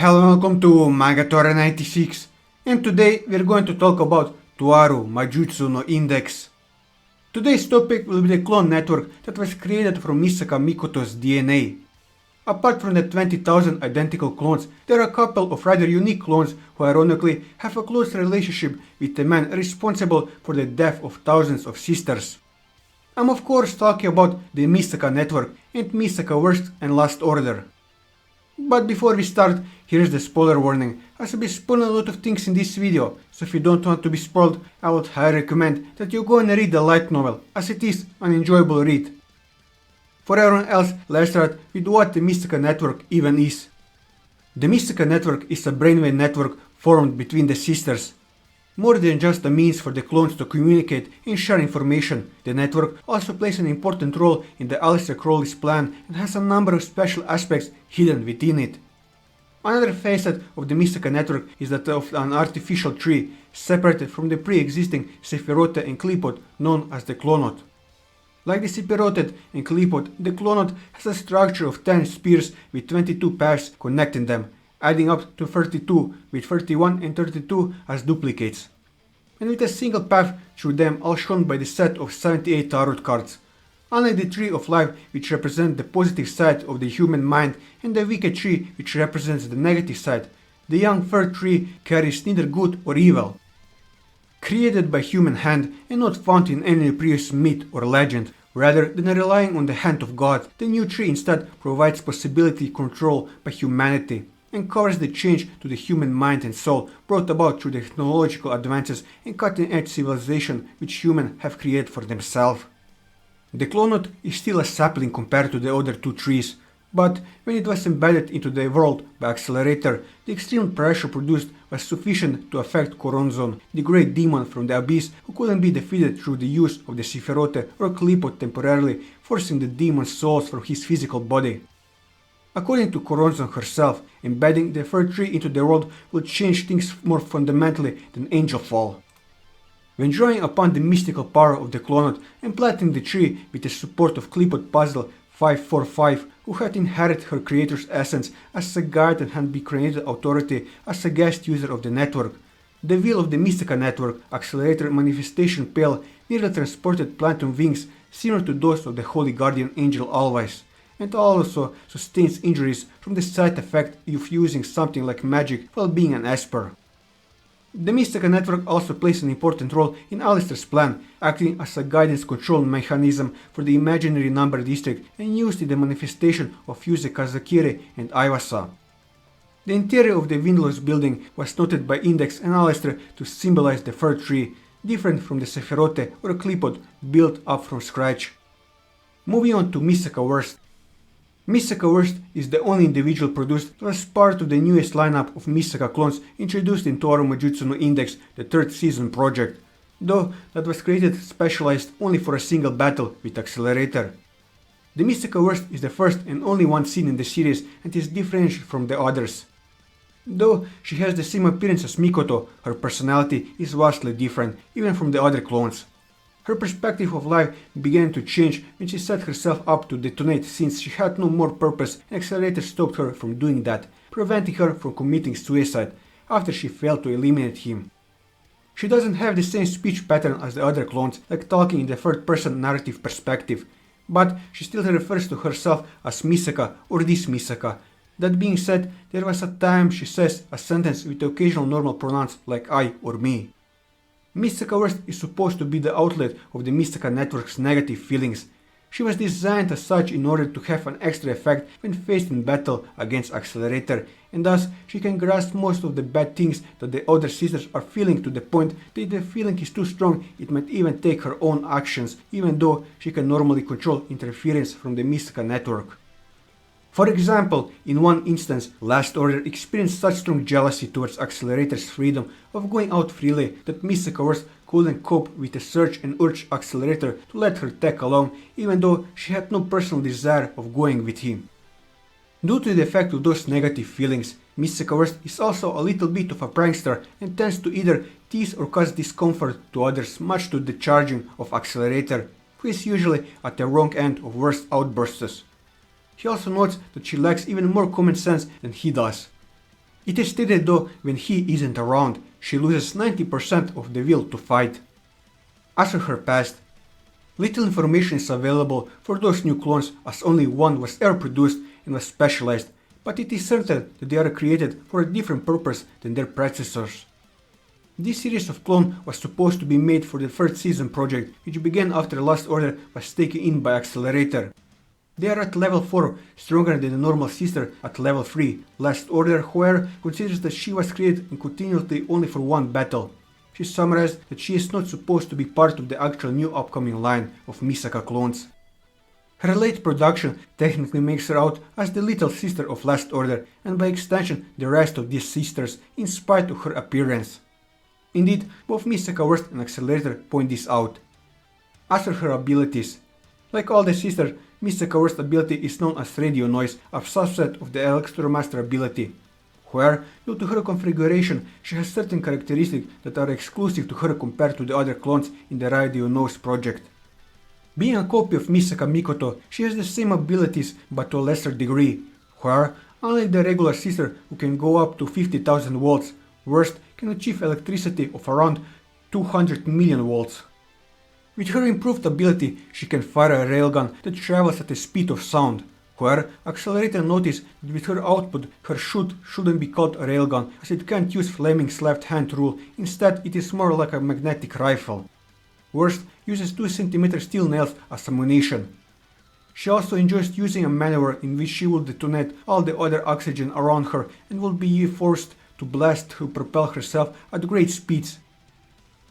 Hello and welcome to Toaru 96, and today we're going to talk about Toaru Majutsu no Indeks. Today's topic will be the clone network that was created from Misaka Mikoto's DNA. Apart from the 20,000 identical clones, there are a couple of rather unique clones who ironically have a close relationship with the man responsible for the death of thousands of sisters. I'm of course talking about the Mystica Network and Mystica Worst and Last Order. But before we start, here's the spoiler warning, as I'll be spoiling a lot of things in this video, so if you don't want to be spoiled, I would highly recommend that you go and read the light novel, as it is an enjoyable read. For everyone else, let's start with what the Mystica Network even is. The Mystica Network is a brainwave network formed between the sisters. More than just a means for the clones to communicate and share information, the network also plays an important role in the Aleister Crowley's plan and has a number of special aspects hidden within it. Another facet of the Mystica Network is that of an artificial tree, separated from the pre-existing Sephiroth and Qliphoth known as the Clonot. Like the Sephiroth and Qliphoth, the Clonot has a structure of 10 spears with 22 paths connecting them, adding up to 32, with 31 and 32 as duplicates. And with a single path through them all shown by the set of 78 tarot cards. Unlike the Tree of Life, which represents the positive side of the human mind, and the Wicked Tree, which represents the negative side, the young third tree carries neither good or evil. Created by human hand and not found in any previous myth or legend, rather than relying on the hand of God, the new tree instead provides possibility control by humanity, and covers the change to the human mind and soul brought about through the technological advances and cutting-edge civilization which humans have created for themselves. The Clonot is still a sapling compared to the other two trees, but when it was embedded into the world by Accelerator, the extreme pressure produced was sufficient to affect Coronzon, the great demon from the abyss who couldn't be defeated through the use of the Sephiroth or Qliphoth temporarily, forcing the demon's souls from his physical body. According to Coronzon herself, embedding the third tree into the world will change things more fundamentally than Angelfall. When drawing upon the mystical power of the Clonot and planting the tree with the support of Qliphoth Puzzle 545, who had inherited her creator's essence as a guide and had been created authority as a guest user of the network, the wheel of the Mystica Network Accelerator manifestation pale nearly transported Plantum wings similar to those of the Holy Guardian Angel Always, and also sustains injuries from the side effect of using something like magic while being an Esper. The Mystica Network also plays an important role in Aleister's plan, acting as a guidance control mechanism for the imaginary number district and used in the manifestation of Yuse Kazakiri and Iwasa. The interior of the windless building was noted by Indeks and Aleister to symbolize the third tree, different from the Sephiroth or Qliphoth built up from scratch. Moving on to Mystica Worst. Mystica Worst is the only individual produced that was part of the newest lineup of Misaka clones introduced in Toaru Majutsu no Indeks, the third season project, though that was created specialized only for a single battle with Accelerator. The Mystica Worst is the first and only one seen in the series and is differentiated from the others. Though she has the same appearance as Mikoto, her personality is vastly different, even from the other clones. Her perspective of life began to change when she set herself up to detonate since she had no more purpose and Accelerator stopped her from doing that, preventing her from committing suicide after she failed to eliminate him. She doesn't have the same speech pattern as the other clones, like talking in the third person narrative perspective, but she still refers to herself as Misaka or this Misaka. That being said, there was a time she says a sentence with the occasional normal pronouns like I or me. Mystica Worst is supposed to be the outlet of the Mystica Network's negative feelings. She was designed as such in order to have an extra effect when faced in battle against Accelerator, and thus she can grasp most of the bad things that the other sisters are feeling to the point that if the feeling is too strong it might even take her own actions, even though she can normally control interference from the Mystica Network. For example, in one instance, Last Order experienced such strong jealousy towards Accelerator's freedom of going out freely that Mystica Worst couldn't cope with the surge and urged Accelerator to let her tag along, even though she had no personal desire of going with him. Due to the effect of those negative feelings, Mystica Worst is also a little bit of a prankster and tends to either tease or cause discomfort to others, much to the charging of Accelerator, who is usually at the wrong end of Worst's outbursts. He also notes that she lacks even more common sense than he does. It is stated though when he isn't around, she loses 90% of the will to fight. As for her past, little information is available for those new clones as only one was ever produced and was specialized, but it is certain that they are created for a different purpose than their predecessors. This series of clones was supposed to be made for the third season project, which began after Last Order was taken in by Accelerator. They are at level 4, stronger than the normal sister at level 3. Last Order, however, considers that she was created and continuously only for one battle. She summarized that she is not supposed to be part of the actual new upcoming line of Misaka clones. Her late production technically makes her out as the little sister of Last Order, and by extension the rest of these sisters, in spite of her appearance. Indeed, both Mystica Worst and Accelerator point this out. As for her abilities, like all the sisters, Mystica Worst ability is known as Radio Noise, a subset of the Electromaster ability. However, due to her configuration, she has certain characteristics that are exclusive to her compared to the other clones in the Radio Noise project. Being a copy of Misaka Mikoto, she has the same abilities but to a lesser degree. However, unlike the regular sister who can go up to 50,000 volts, Worst can achieve electricity of around 200 million volts. With her improved ability, she can fire a railgun that travels at the speed of sound. However, Accelerator noticed that with her output, her shoot shouldn't be called a railgun, as it can't use Fleming's left-hand rule, instead it is more like a magnetic rifle. Worst uses 2 cm steel nails as ammunition. She also enjoys using a maneuver in which she will detonate all the other oxygen around her and will be forced to blast to propel herself at great speeds.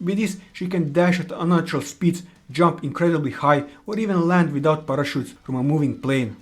With this, she can dash at unnatural speeds, jump incredibly high, or even land without parachutes from a moving plane.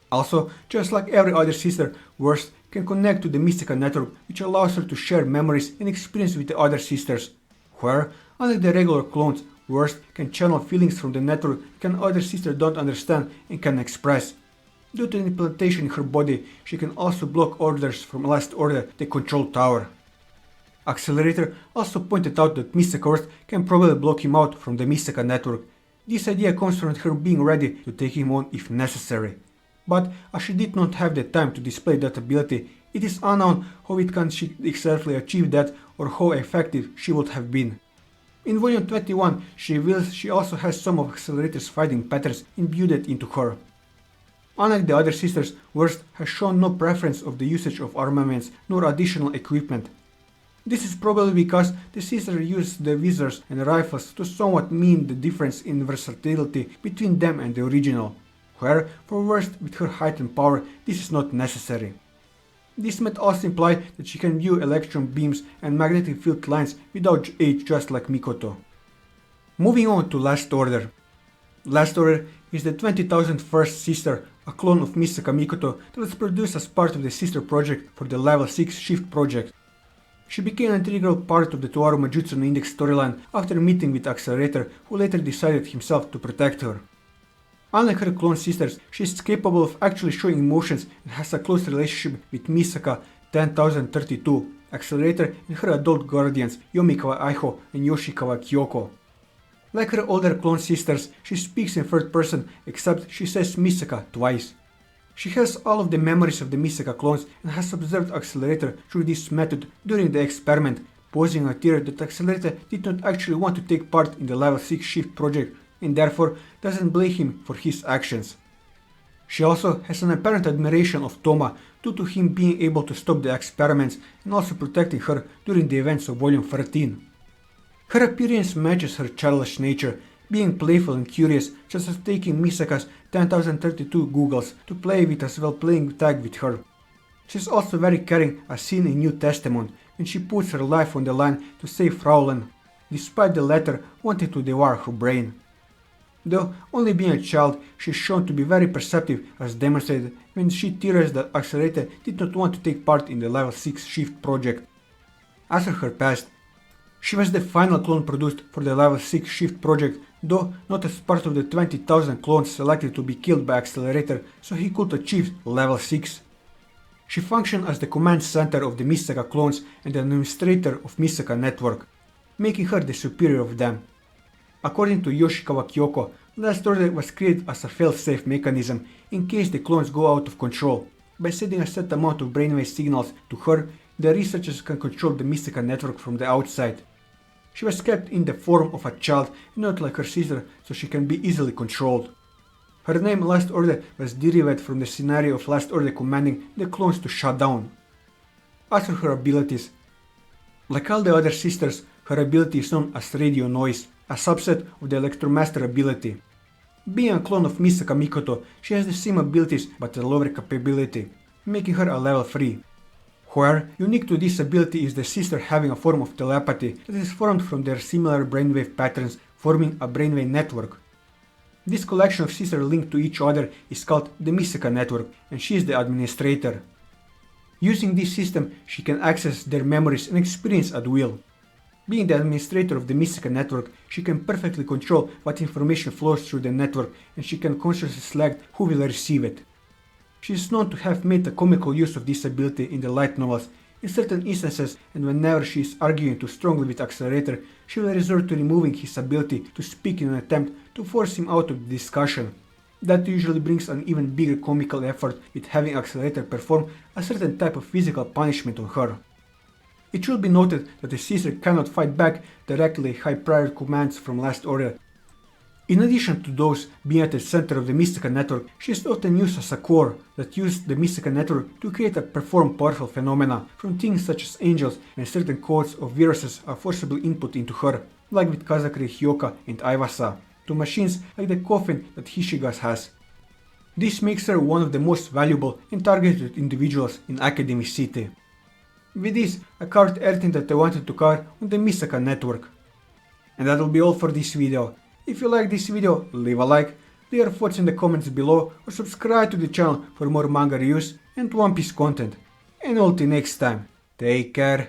Also, just like every other sister, Worst can connect to the Mystica Network, which allows her to share memories and experience with the other sisters. Where, unlike the regular clones, Worst can channel feelings from the network that other sisters don't understand and can express. Due to an implantation in her body, she can also block orders from Last Order, the control tower. Accelerator also pointed out that Mystica Worst can probably block him out from the Mystica Network. This idea comes from her being ready to take him on if necessary. But as she did not have the time to display that ability, it is unknown how it can exactly achieve that or how effective she would have been. In Volume 21, she reveals she also has some of Accelerator's fighting patterns imbued into her. Unlike the other sisters, Worst has shown no preference of the usage of armaments nor additional equipment. This is probably because the sister used the visors and rifles to somewhat mean the difference in versatility between them and the original, where for Worst with her height and power this is not necessary. This might also imply that she can view electron beams and magnetic field lines without age just like Mikoto. Moving on to Last Order. Last Order is the 20,001st sister, a clone of Misaka Mikoto that was produced as part of the sister project for the Level 6 Shift project. She became an integral part of the Toaru Majutsu no Indeks storyline after meeting with Accelerator, who later decided himself to protect her. Unlike her clone sisters, she is capable of actually showing emotions and has a close relationship with Misaka 10,032, Accelerator, and her adult guardians Yomikawa Aiho and Yoshikawa Kyoko. Like her older clone sisters, she speaks in third person, except she says Misaka twice. She has all of the memories of the Misaka clones and has observed Accelerator through this method during the experiment, posing a theory that Accelerator did not actually want to take part in the Level 6 Shift project and therefore doesn't blame him for his actions. She also has an apparent admiration of Toma due to him being able to stop the experiments and also protecting her during the events of Volume 13. Her appearance matches her childish nature, being playful and curious, such as taking Misaka's 10,032 googles to play with as well playing tag with her. She is also very caring as seen in New Testament when she puts her life on the line to save Fraulein, despite the latter wanting to devour her brain. Though only being a child, she is shown to be very perceptive as demonstrated when she theorized that Accelerator did not want to take part in the Level 6 Shift project. As for her past, she was the final clone produced for the Level 6 Shift project, though not as part of the 20,000 clones selected to be killed by Accelerator so he could achieve Level 6. She functioned as the command center of the Misaka clones and the administrator of Mystica Network, making her the superior of them. According to Yoshikawa Kyoko, Last Order was created as a fail-safe mechanism in case the clones go out of control. By sending a set amount of brainwave signals to her, the researchers can control the Mystica Network from the outside. She was kept in the form of a child and not like her sister, so she can be easily controlled. Her name Last Order was derived from the scenario of Last Order commanding the clones to shut down. As for her abilities, like all the other sisters, her ability is known as Radio Noise, a subset of the Electromaster ability. Being a clone of Misaka Mikoto, she has the same abilities but a lower capability, making her a level 3. However, unique to this ability is the sister having a form of telepathy that is formed from their similar brainwave patterns, forming a brainwave network. This collection of sisters linked to each other is called the Mystica Network, and she is the administrator. Using this system, she can access their memories and experience at will. Being the administrator of the Mystica Network, she can perfectly control what information flows through the network, and she can consciously select who will receive it. She is known to have made a comical use of this ability in the light novels. In certain instances, and whenever she is arguing too strongly with Accelerator, she will resort to removing his ability to speak in an attempt to force him out of the discussion. That usually brings an even bigger comical effort with having Accelerator perform a certain type of physical punishment on her. It should be noted that the sister cannot fight back directly high prior commands from Last Order. In addition to those being at the center of the Mystica Network, she is often used as a core that uses the Mystica Network to create and perform powerful phenomena, from things such as angels and certain codes of viruses are forcibly input into her, like with Kazakuri Hyoka and Iwasa, to machines like the coffin that Hishigas has. This makes her one of the most valuable and targeted individuals in Academy City. With this, I covered everything that I wanted to cover on the Mystica Network. And that will be all for this video. If you like this video, leave a like, leave your thoughts in the comments below, or subscribe to the channel for more manga reviews and One Piece content. And until next time, take care.